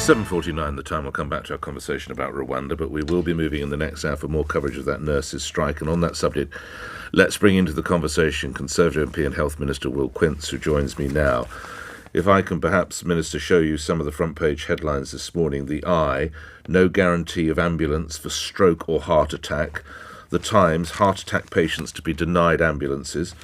7:49 the time. We'll come back to our conversation about Rwanda, but we will be moving in the next hour for more coverage of that nurses' strike. And on that subject, let's bring into the conversation Conservative MP and Health Minister Will Quince, who joins me now. If I can perhaps, Minister, show you some of the front page headlines this morning. The Eye, no guarantee of ambulance for stroke or heart attack. The Times, heart attack patients to be denied ambulances.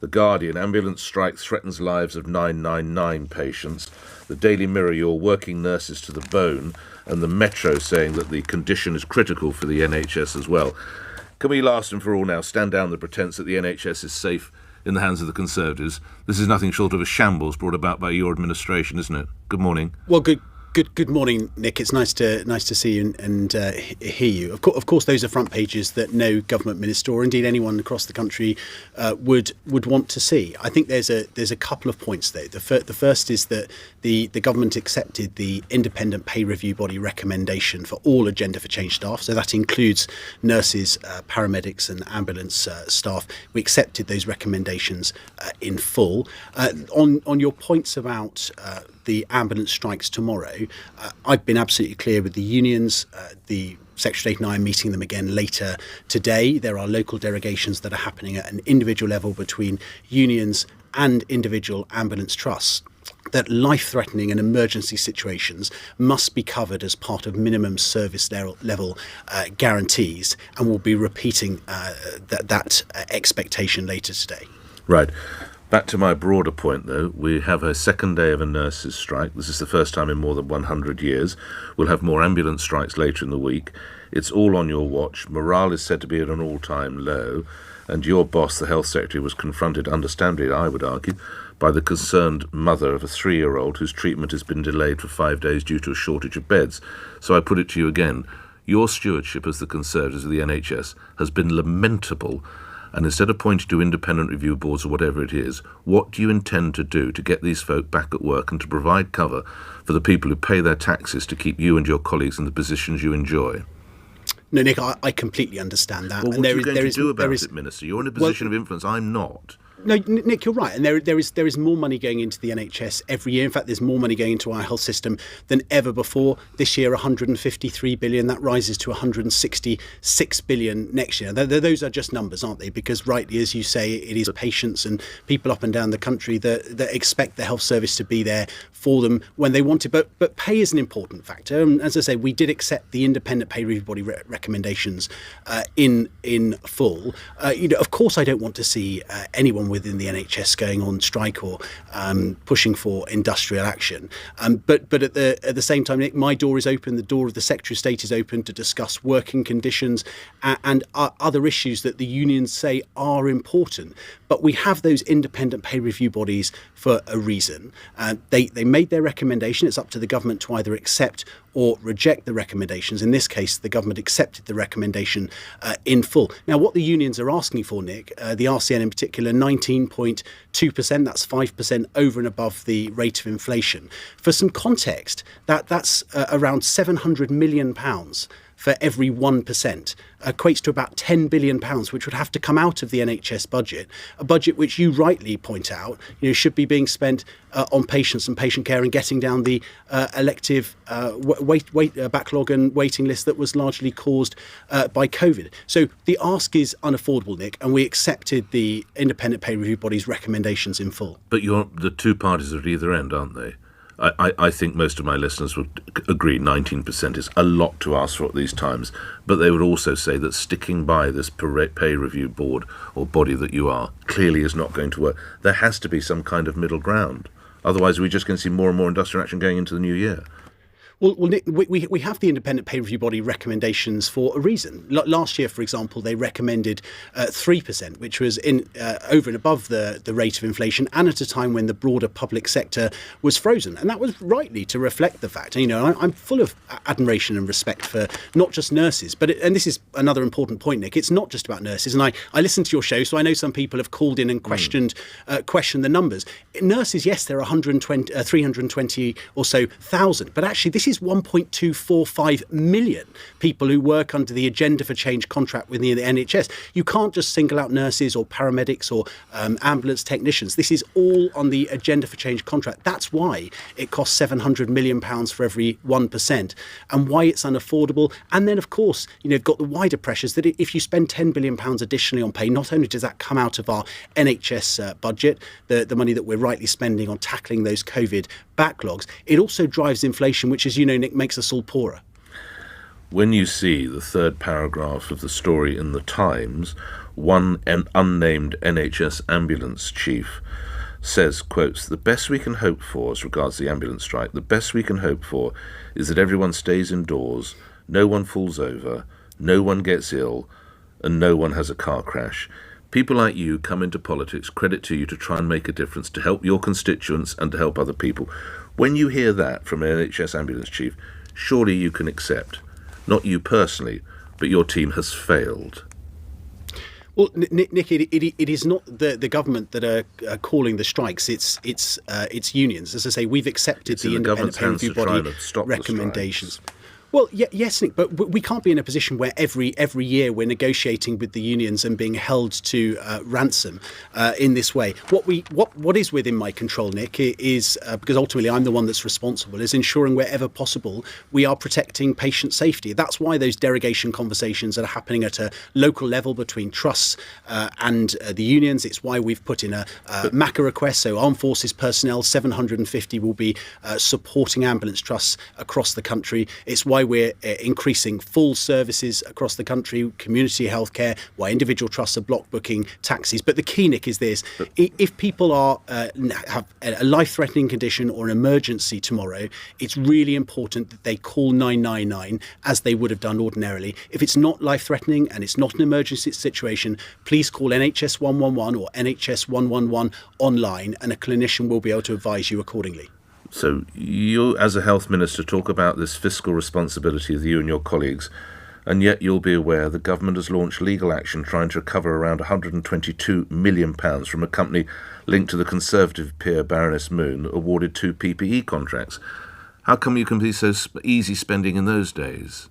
The Guardian, ambulance strike threatens lives of 999 patients. The Daily Mirror, your working nurses to the bone. And the Metro saying that the condition is critical for the NHS as well. Can we last and for all now stand down the pretence that the NHS is safe in the hands of the Conservatives? This is nothing short of a shambles brought about by your administration, isn't it? Good morning. Well, Good morning, Nick. It's nice to see you and hear you. Of course, those are front pages that no government minister or indeed anyone across the country would want to see. I think there's a couple of points though. The first is that the government accepted the independent pay review body recommendation for all Agenda for Change staff. So that includes nurses, paramedics, and ambulance staff. We accepted those recommendations in full. On your points about the ambulance strikes tomorrow, I've been absolutely clear with the unions. The Secretary of State and I are meeting them again later today. There are local derogations that are happening at an individual level between unions and individual ambulance trusts, that life-threatening and emergency situations must be covered as part of minimum service level guarantees, and we'll be repeating that expectation later today. Right. Back to my broader point, though, we have a second day of a nurses' strike. This is the first time in more than 100 years. We'll have more ambulance strikes later in the week. It's all on your watch. Morale is said to be at an all-time low. And your boss, the Health Secretary, was confronted, understandably, I would argue, by the concerned mother of a 3-year-old whose treatment has been delayed for 5 days due to a shortage of beds. So I put it to you again. Your stewardship as the Conservatives of the NHS has been lamentable. And instead of pointing to independent review boards or whatever it is, what do you intend to do to get these folk back at work and to provide cover for the people who pay their taxes to keep you and your colleagues in the positions you enjoy? No, Nick, I completely understand that. Well, what are you going to do about it, Minister? You're in a position of influence. I'm not. No, Nick, you're right. And there is more money going into the NHS every year. In fact, there's more money going into our health system than ever before. This year, 153 billion. That rises to 166 billion next year. Those are just numbers, aren't they? Because rightly, as you say, it is patients and people up and down the country that expect the health service to be there for them when they want it. But pay is an important factor. And as I say, we did accept the independent pay review body recommendations in full. Of course, I don't want to see anyone within the NHS going on strike or pushing for industrial action. But at the same time, Nick, my door is open. The door of the Secretary of State is open to discuss working conditions and other issues that the unions say are important. But we have those independent pay review bodies for a reason. They made their recommendation. It's up to the government to either accept or reject the recommendations. In this case, the government accepted the recommendation in full. Now, what the unions are asking for, Nick, the RCN in particular, 19.2%, that's 5% over and above the rate of inflation. For some context, that's around £700 million for every 1%, equates to about £10 billion, which would have to come out of the NHS budget, a budget which you rightly point out, should be being spent on patients and patient care and getting down the elective backlog and waiting list that was largely caused by COVID. So the ask is unaffordable, Nick, and we accepted the independent pay review body's recommendations in full. But the two parties are at either end, aren't they? I think most of my listeners would agree 19% is a lot to ask for at these times, but they would also say that sticking by this pay review board or body that you are clearly is not going to work. There has to be some kind of middle ground. Otherwise, we're just going to see more and more industrial action going into the new year. Well, Nick, we have the independent pay review body recommendations for a reason. Last year, for example, they recommended 3%, which was over and above the rate of inflation, and at a time when the broader public sector was frozen. And that was rightly to reflect the fact. I'm full of admiration and respect for not just nurses, and this is another important point, Nick. It's not just about nurses. And I listened to your show, so I know some people have called in and questioned the numbers. Nurses, yes, there are 320 or so thousand, but actually this This is 1.245 million people who work under the Agenda for Change contract within the NHS. You can't just single out nurses or paramedics or ambulance technicians. This is all on the Agenda for Change contract. That's why it costs £700 million for every 1%, and why it's unaffordable. And then, of course, you've got the wider pressures that if you spend £10 billion additionally on pay, not only does that come out of our NHS budget, the money that we're rightly spending on tackling those COVID backlogs, it also drives inflation, which, as you know, Nick, makes us all poorer. When you see the third paragraph of the story in the Times, an unnamed NHS ambulance chief says, quotes, "The best we can hope for, as regards the ambulance strike, the best we can hope for is that everyone stays indoors, no one falls over, no one gets ill, and no one has a car crash. People like you come into politics, credit to you, to try and make a difference, to help your constituents and to help other people." When you hear that from an NHS ambulance chief, surely you can accept, not you personally, but your team has failed. Well, Nick, it is not the government that are calling the strikes. It's unions. As I say, we've accepted the independent peer review body recommendations. Well, yes, Nick, but we can't be in a position where every year we're negotiating with the unions and being held to ransom in this way. What is within my control, Nick, is because ultimately I'm the one that's responsible, is ensuring wherever possible we are protecting patient safety. That's why those derogation conversations are happening at a local level between trusts and the unions. It's why we've put in a MACA request, so Armed Forces personnel, 750 will be supporting ambulance trusts across the country. It's why we're increasing full services across the country, community healthcare, why individual trusts are block booking taxis. But the key, Nick, is this. If people have a life-threatening condition or an emergency tomorrow, it's really important that they call 999 as they would have done ordinarily. If it's not life-threatening and it's not an emergency situation, please call NHS 111 or NHS 111 online, and a clinician will be able to advise you accordingly. So you, as a health minister, talk about this fiscal responsibility of you and your colleagues, and yet you'll be aware the government has launched legal action trying to recover around £122 million from a company linked to the Conservative peer Baroness Moon that awarded 2 PPE contracts. How come you can be so easy spending in those days?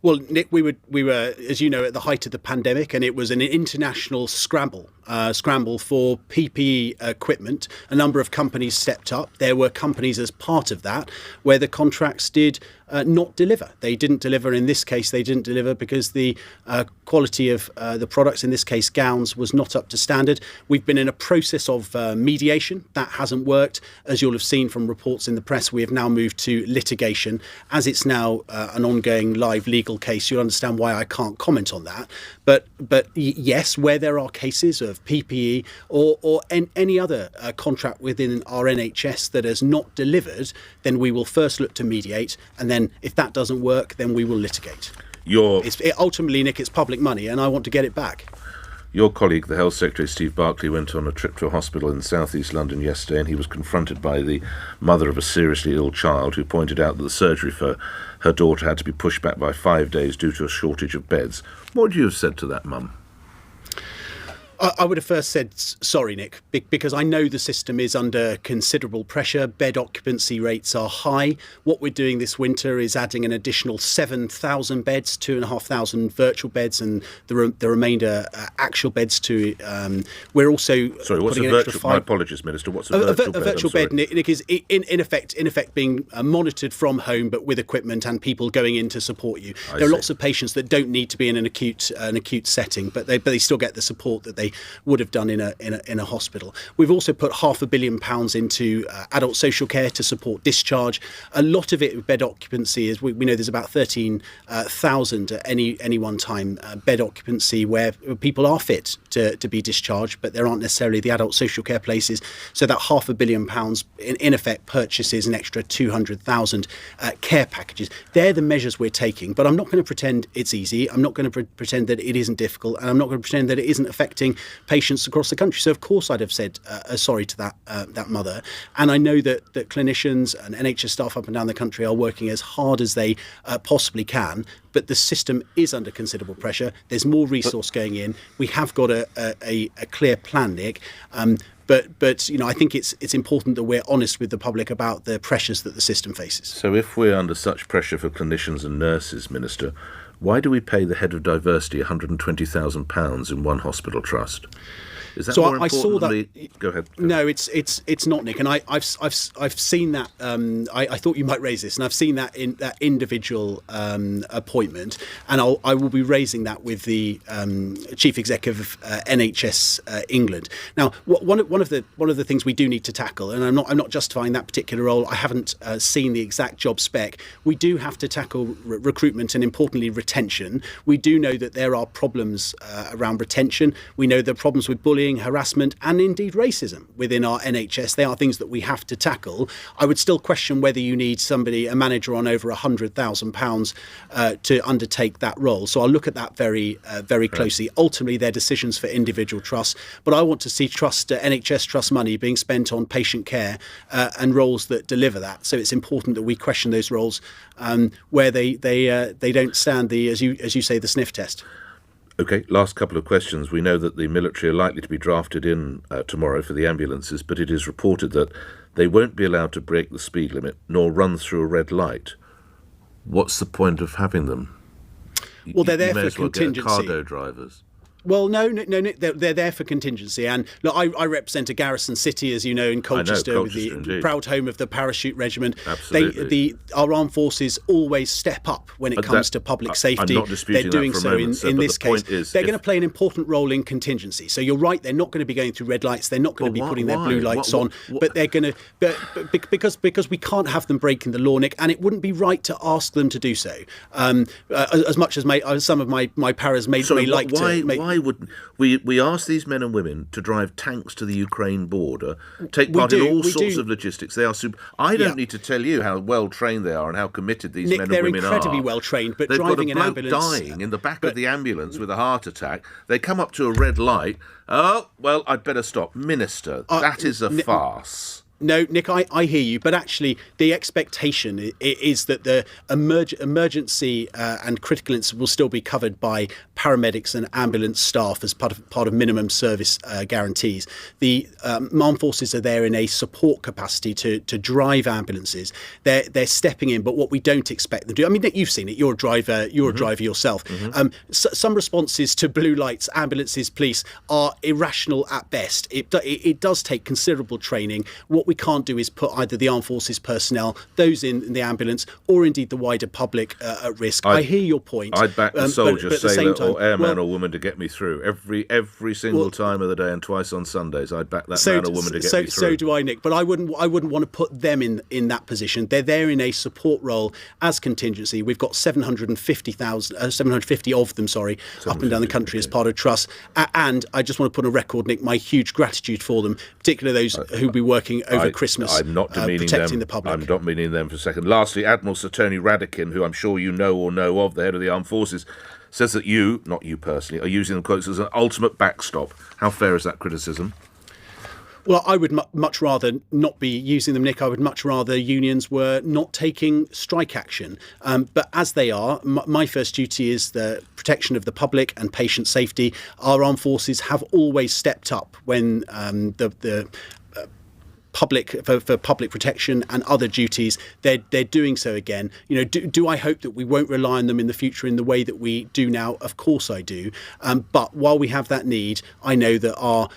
Well, Nick, we were, as you know, at the height of the pandemic, and it was an international scramble for PPE equipment. A number of companies stepped up. There were companies as part of that where the contracts did not deliver. They didn't deliver. In this case, they didn't deliver because the quality of the products, in this case gowns, was not up to standard. We've been in a process of mediation. That hasn't worked. As you'll have seen from reports in the press, we have now moved to litigation. As it's now an ongoing live legal case, you'll understand why I can't comment on that. But yes, where there are cases of PPE or any other contract within our NHS that has not delivered, then we will first look to mediate, and then if that doesn't work, then we will litigate. Ultimately, Nick, it's public money, and I want to get it back. Your colleague, the Health Secretary, Steve Barclay, went on a trip to a hospital in southeast London yesterday, and he was confronted by the mother of a seriously ill child who pointed out that the surgery for her daughter had to be pushed back by 5 days due to a shortage of beds. What would you have said to that mum? I would have first said sorry, Nick, because I know the system is under considerable pressure. Bed occupancy rates are high. What we're doing this winter is adding an additional 7,000 beds, 2,500 virtual beds, and the remainder actual beds to. We're also what's a virtual? My apologies, Minister. What's a virtual bed? A virtual bed, Nick, is in effect being monitored from home, but with equipment and people going in to support you. There are lots of patients that don't need to be in an acute setting, but they still get the support that they would have done in a hospital. We've also put £500 million into adult social care to support discharge. A lot of it, bed occupancy, is we know there's about 13,000 at any one time bed occupancy where people are fit to be discharged, but there aren't necessarily the adult social care places. So that £500 million in effect purchases an extra 200,000 care packages. They're the measures we're taking, but I'm not going to pretend it's easy. I'm not going to pretend that it isn't difficult, and I'm not going to pretend that it isn't affecting patients across the country. So of course I'd have said sorry to that mother, and I know that clinicians and NHS staff up and down the country are working as hard as they possibly can, but the system is under considerable pressure. There's more resource going in. We have got a clear plan, Nick. But I think it's important that we're honest with the public about the pressures that the system faces. So if we're under such pressure for clinicians and nurses, Minister, why do we pay the head of diversity £120,000 in one hospital trust? Is that more importantly? Go ahead. No, it's not, Nick. And I've seen that. I thought you might raise this, and I've seen that in that individual appointment, and I will be raising that with the chief executive of NHS England. Now, one of the things we do need to tackle, and I'm not justifying that particular role. I haven't seen the exact job spec. We do have to tackle recruitment and, importantly, retention. We do know that there are problems around retention. We know there are problems with bullying, harassment, and indeed racism within our NHS. They are things that we have to tackle. I would still question whether you need a manager on over £100,000 to undertake that role. So I'll look at that very closely. Ultimately, they're decisions for individual trusts, but I want to see NHS trust money being spent on patient care and roles that deliver that. So it's important that we question those roles where they don't stand as you say, the sniff test. OK, last couple of questions. We know that the military are likely to be drafted in tomorrow for the ambulances, but it is reported that they won't be allowed to break the speed limit nor run through a red light. What's the point of having them? Well, they're there for contingency. Cargo drivers. Well, no, they're there for contingency. And look, I represent a garrison city, as you know, in Colchester, with the indeed. proud home of the Parachute Regiment. Absolutely. Our armed forces always step up when it comes to public safety. I'm not disputing they're doing that for a moment, in this case. They're going to play an important role in contingency. So you're right, they're not going to be going through red lights. They're not going to be putting their blue lights on. But they're going to, because we can't have them breaking the law, Nick, and it wouldn't be right to ask them to do so. As much as some of my paras may like to. Why wouldn't we ask these men and women to drive tanks to the Ukraine border, take part in all sorts of logistics? They are super. I don't need to tell you how well trained they are and how committed these men and women are. They're incredibly well trained, but they've driving got a an bloke ambulance dying in the back of the ambulance with a heart attack. They come up to a red light. Oh well, I'd better stop, Minister. That is a farce. No, Nick, I hear you, but actually the expectation is that the emergency and critical incidents will still be covered by paramedics and ambulance staff as part of minimum service guarantees. The armed forces are there in a support capacity to drive ambulances. They're stepping in, but what we don't expect them to do. I mean, Nick, you've seen it. You're a driver. You're a driver yourself. Some responses to blue lights, ambulances, police are irrational at best. It does take considerable training. What we can't do is put either the armed forces personnel, those in the ambulance, or indeed the wider public at risk. I hear your point. I'd back the soldier, sailor, or airman or woman to get me through every single time of the day, and twice on Sundays. I'd back that man or woman to get me through. So do I, Nick. But I wouldn't want to put them in that position. They're there in a support role as contingency. We've got 750 of them, up and down the country as part of trusts. And I just want to put on record, Nick, my huge gratitude for them, particularly those who'll be working over Christmas. I'm not demeaning protecting them. The public. I'm not demeaning them for a second. Lastly, Admiral Sir Tony Radakin, who I'm sure you know or know of, the head of the armed forces, says that you, not you personally, are using the quotes as an ultimate backstop. How fair is that criticism? Well, I would much rather not be using them, Nick. I would much rather unions were not taking strike action. But as they are, my first duty is the protection of the public and patient safety. Our armed forces have always stepped up when the for public protection and other duties, they're doing so again. Do I hope that we won't rely on them in the future in the way that we do now? Of course I do. But while we have that need, I know that our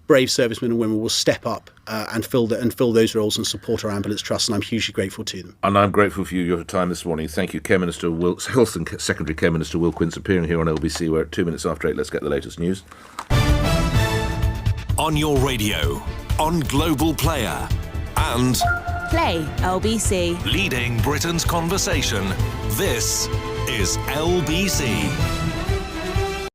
brave servicemen and women will step up and fill those roles and support our ambulance trust, and I'm hugely grateful to them. And I'm grateful for your time this morning. Thank you, Health and Secretary Care Minister Will Quince, appearing here on LBC. We're at 2 minutes after 8. Let's get the latest news. On your radio, on Global Player, and Play LBC. Leading Britain's conversation. This is LBC.